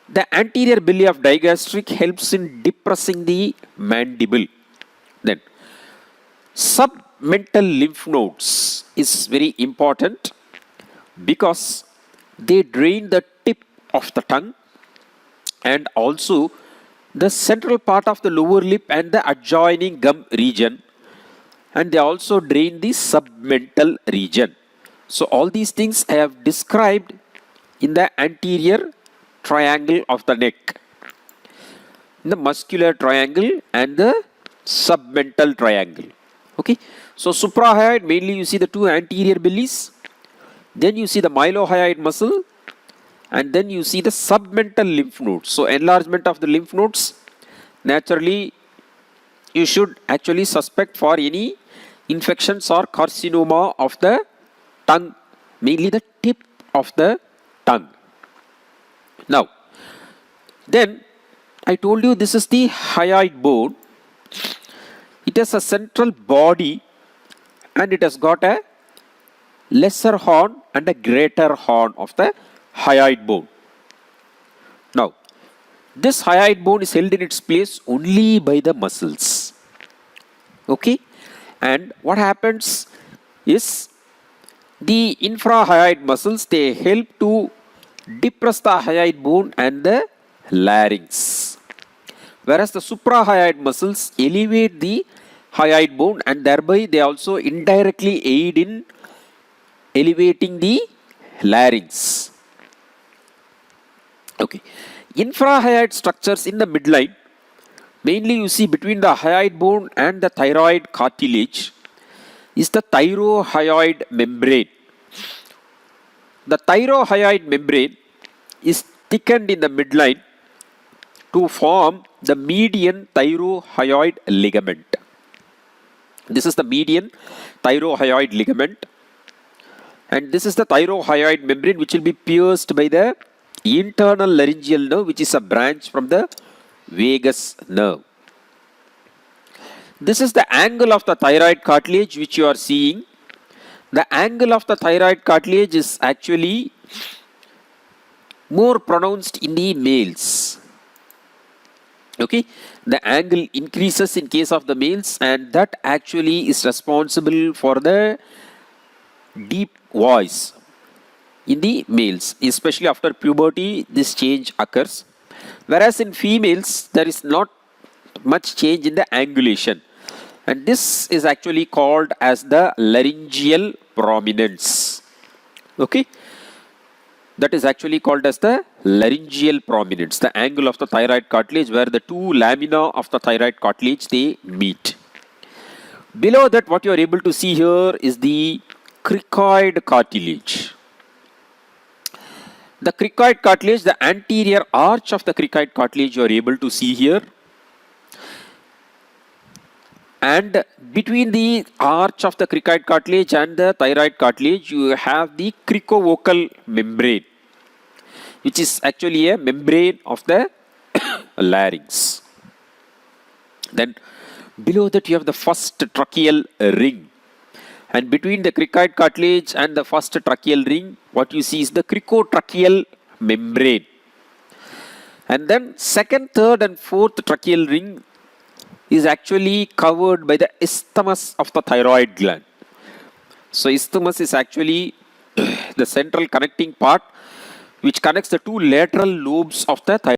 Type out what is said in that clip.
The anterior belly of digastric helps in depressing the mandible. Then submental lymph nodes is very important because they drain the tip of the tongue and also the central part of the lower lip and the adjoining gum region, and they also drain the submental region. So all these things I have described in the anterior triangle of the neck, the muscular triangle and the submental triangle. Okay, so suprahyoid, mainly you see the two anterior bellies, then you see the mylohyoid muscle, and then you see the submental lymph nodes. So enlargement of the lymph nodes, naturally you should actually suspect for any infections or carcinoma of the tongue, mainly the tip of the tongue. Now, then I told you this is the hyoid bone. It has a central body and it has got a lesser horn and a greater horn of the hyoid bone. Now, this hyoid bone is held in its place only by the muscles. Okay, and what happens is the infrahyoid muscles, they help to depress the hyoid bone and the larynx, whereas the suprahyoid muscles elevate the hyoid bone and thereby they also indirectly aid in elevating the larynx. Okay, infrahyoid structures in the midline, mainly you see between the hyoid bone and the thyroid cartilage, is the thyrohyoid membrane. The thyrohyoid membrane is thickened in the midline to form the median thyrohyoid ligament. This is the median thyrohyoid ligament, and this is the thyrohyoid membrane which will be pierced by the internal laryngeal nerve, which is a branch from the vagus nerve. This is the angle of the thyroid cartilage which you are seeing. The angle of the thyroid cartilage is actually more pronounced in the males. Okay, the angle increases in case of the males, and that actually is responsible for the deep voice in the males, especially after puberty. This change occurs, whereas in females there is not much change in the angulation, and this is actually called as the laryngeal prominence. Okay, that is actually called as the laryngeal prominence, the angle of the thyroid cartilage where the two lamina of the thyroid cartilage, they meet. Below that, what you are able to see here is the cricoid cartilage. The cricoid cartilage, the anterior arch of the cricoid cartilage, you are able to see here. And between the arch of the cricoid cartilage and the thyroid cartilage, you have the cricovocal membrane, which is actually a membrane of the larynx. Then below that, you have the first tracheal ring. And between the cricoid cartilage and the first tracheal ring, what you see is the cricotracheal membrane. And then second, third and fourth tracheal ring is actually covered by the isthmus of the thyroid gland. So isthmus is actually the central connecting part which connects the two lateral lobes of the thyroid.